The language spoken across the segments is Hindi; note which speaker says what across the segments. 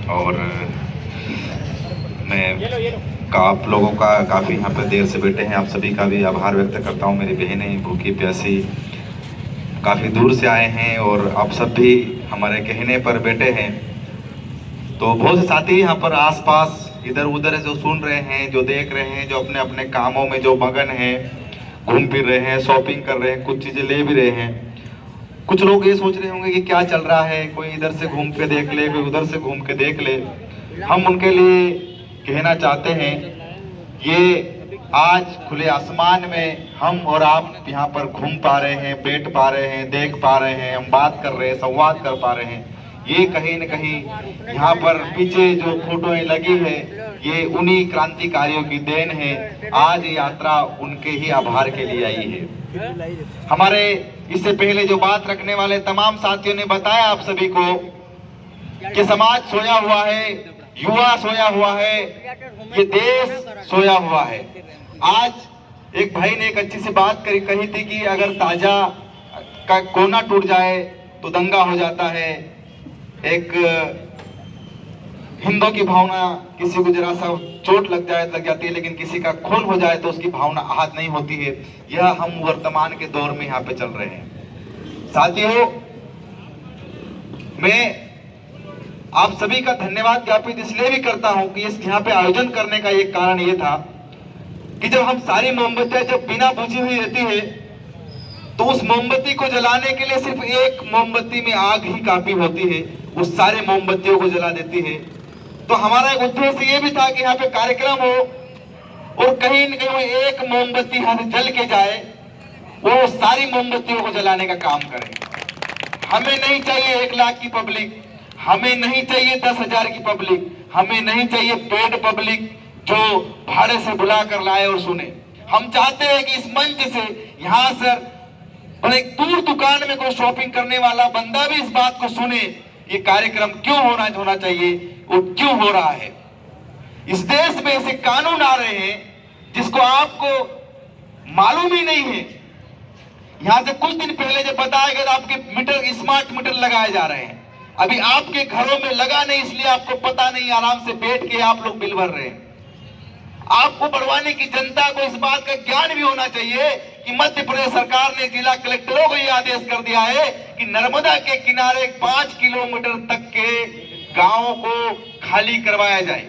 Speaker 1: और मैं आप लोगों का काफ़ी यहाँ पर देर से बैठे हैं, आप सभी का भी आभार व्यक्त करता हूँ। मेरी बहनें भूखी प्यासी काफ़ी दूर से आए हैं और आप सब भी हमारे कहने पर बैठे हैं। तो बहुत से साथी यहाँ पर आसपास इधर उधर जो सुन रहे हैं, जो देख रहे हैं, जो अपने अपने कामों में जो मगन हैं, घूम फिर रहे हैं, शॉपिंग कर रहे हैं, कुछ चीज़ें ले भी रहे हैं। कुछ लोग ये सोच रहे होंगे कि क्या चल रहा है, कोई इधर से घूम के देख ले, कोई उधर से घूम के देख ले। हम उनके लिए कहना चाहते हैं, ये आज खुले आसमान में हम और आप यहाँ पर घूम पा रहे हैं, बैठ पा रहे हैं, देख पा रहे हैं, हम बात कर रहे हैं, संवाद कर पा रहे हैं, ये कहीं न कहीं यहाँ पर पीछे जो फोटोएं लगी है, ये उन्हीं क्रांतिकारियों की देन है। आज ये यात्रा उनके ही आभार के लिए आई है। हमारे इससे पहले जो बात रखने वाले तमाम साथियों ने बताया आप सभी को कि समाज सोया हुआ है, युवा सोया हुआ है, ये देश सोया हुआ है। आज एक भाई ने एक अच्छी सी बात कही थी कि अगर ताजा का कोना टूट जाए तो दंगा हो जाता है। एक हिंदू की भावना, किसी को जरा सा चोट लग जाती है, लेकिन किसी का खून हो जाए तो उसकी भावना आहत नहीं होती है। यह हम वर्तमान के दौर में यहाँ पे चल रहे हैं। साथियों, मैं आप सभी का धन्यवाद ज्ञापित इसलिए भी करता हूं कि इस यहाँ पे आयोजन करने का एक कारण ये था कि जब हम सारी मोमबत्तियां जब बिना बुझी हुई रहती है तो उस मोमबत्ती को जलाने के लिए सिर्फ एक मोमबत्ती में आग ही काफी होती है, उस सारे मोमबत्तियों को जला देती है। तो हमारा एक उद्देश्य ये भी था कि यहाँ पे कार्यक्रम हो और कहीं न कहीं एक मोमबत्ती यहाँ से जल के जाए, वो सारी मोमबत्तियों को जलाने का काम करे। हमें नहीं चाहिए 1 लाख की पब्लिक, हमें नहीं चाहिए 10,000 की पब्लिक, हमें नहीं चाहिए पेड पब्लिक जो भाड़े से बुला कर लाए और सुने। हम चाहते हैं कि इस मंच से यहाँ सर और एक दूर दुकान में कोई शॉपिंग करने वाला बंदा भी इस बात को सुने, ये कार्यक्रम क्यों होना चाहिए और क्यों हो रहा है। इस देश में ऐसे कानून आ रहे हैं जिसको आपको मालूम ही नहीं है। यहां से कुछ दिन पहले जब बताया गया आपके मीटर, स्मार्ट मीटर लगाए जा रहे हैं, अभी आपके घरों में लगा नहीं, इसलिए आपको पता नहीं, आराम से बैठ के आप लोग बिल भर रहे हैं। आपको बड़वानी की जनता को इस बात का ज्ञान भी होना चाहिए कि मध्य प्रदेश सरकार ने जिला कलेक्टरों को यह आदेश कर दिया है कि नर्मदा के किनारे 5 किलोमीटर तक के गांवों को खाली करवाया जाए।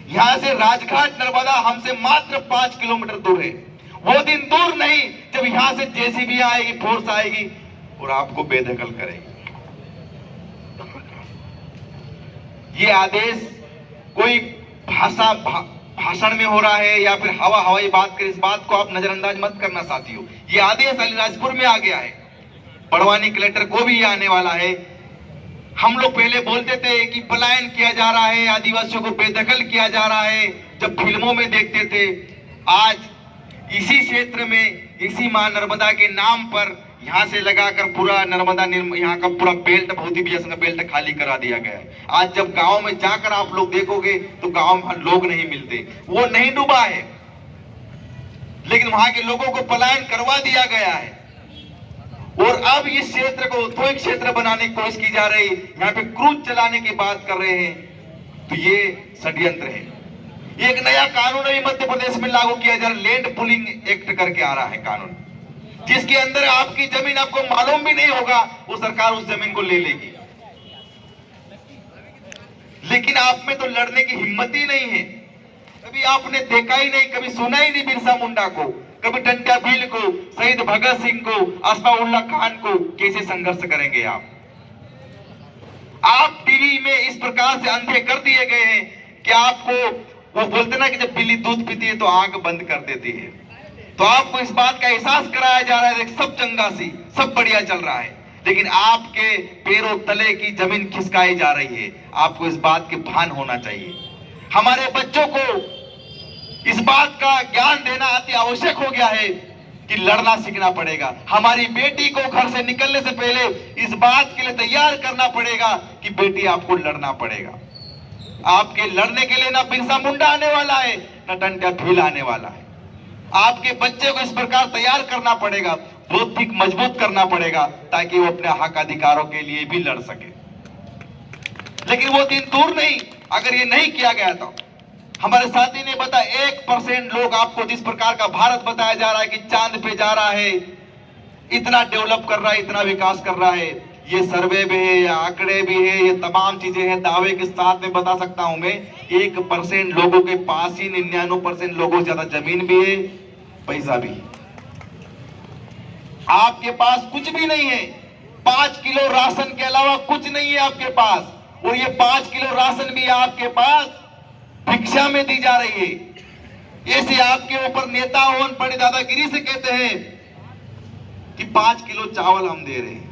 Speaker 1: यहां से राजघाट नर्मदा हमसे मात्र 5 किलोमीटर दूर है। वो दिन दूर नहीं जब यहां से जेसीबी आएगी, फोर्स आएगी और आपको बेदखल करेगी। ये आदेश कोई भाषण में हो रहा है या फिर हवाई बात कर, इस बात को आप नजरअंदाज मत करना साथियों। ये आदेश अलीराजपुर में आ गया है, बड़वानी कलेक्टर को भी ये आने वाला है। हम लोग पहले बोलते थे कि पलायन किया जा रहा है, आदिवासियों को बेदखल किया जा रहा है, जब फिल्मों में देखते थे। आज इसी क्षेत्र में, इसी मां नर्मदा के नाम पर यहाँ से लगाकर पूरा नर्मदा यहाँ का पूरा बेल्ट, बहुत ही बेल्ट खाली करा दिया गया है। आज जब गांव में जाकर आप लोग देखोगे तो गांव में लोग नहीं मिलते। वो नहीं डूबा है, लेकिन वहां के लोगों को पलायन करवा दिया गया है और अब इस क्षेत्र को औद्योगिक क्षेत्र बनाने की कोशिश की जा रही है। यहाँ पे क्रूज चलाने की बात कर रहे हैं, तो ये षड्यंत्र है। एक नया कानून अभी मध्य प्रदेश में लागू किया जा रहा है, लैंड पुलिंग एक्ट करके आ रहा है कानून, जिसके अंदर आपकी जमीन आपको मालूम भी नहीं होगा, वो सरकार उस जमीन को ले लेगी। लेकिन आप में तो लड़ने की हिम्मत ही नहीं है। कभी आपने देखा ही नहीं, कभी सुना ही नहीं बिरसा मुंडा को, कभी टंट्या भील को, शहीद भगत सिंह को, अस्फाउल्लाह खान को। कैसे संघर्ष करेंगे आप टीवी में इस प्रकार से अंधे कर दिए गए हैं कि आपको, वो बोलते ना कि जब बिल्ली दूध पीती है तो आंख बंद कर देती है। तो आपको इस बात का एहसास कराया जा रहा है कि सब चंगा सी, सब बढ़िया चल रहा है, लेकिन आपके पैरों तले की जमीन खिसकाई जा रही है। आपको इस बात के भान होना चाहिए। हमारे बच्चों को इस बात का ज्ञान देना अति आवश्यक हो गया है कि लड़ना सीखना पड़ेगा। हमारी बेटी को घर से निकलने से पहले इस बात के लिए तैयार करना पड़ेगा कि बेटी आपको लड़ना पड़ेगा। आपके लड़ने के लिए ना बिरसा मुंडा आने वाला है, ना टंट्या भील आने वाला है। आपके बच्चे को इस प्रकार तैयार करना पड़ेगा, बौद्धिक मजबूत करना पड़ेगा, ताकि वो अपने हक अधिकारों के लिए भी लड़ सके। लेकिन वो दिन दूर नहीं, अगर ये नहीं किया गया तो हमारे साथी ने बताया 1% लोग आपको जिस प्रकार का भारत बताया जा रहा है कि चांद पे जा रहा है, इतना डेवलप कर रहा है, इतना विकास कर रहा है, ये सर्वे भी है, ये आंकड़े भी है, ये तमाम चीजें हैं, दावे के साथ में बता सकता हूं मैं 1% लोगों के पास ही 99% लोगों से ज्यादा जमीन भी है, पैसा भी है। आपके पास कुछ भी नहीं है, 5 किलो राशन के अलावा कुछ नहीं है आपके पास, और ये 5 किलो राशन भी आपके पास भिक्षा में दी जा रही है। ऐसे आपके ऊपर नेता बड़ी दादागिरी से कहते हैं कि 5 किलो चावल हम दे रहे हैं।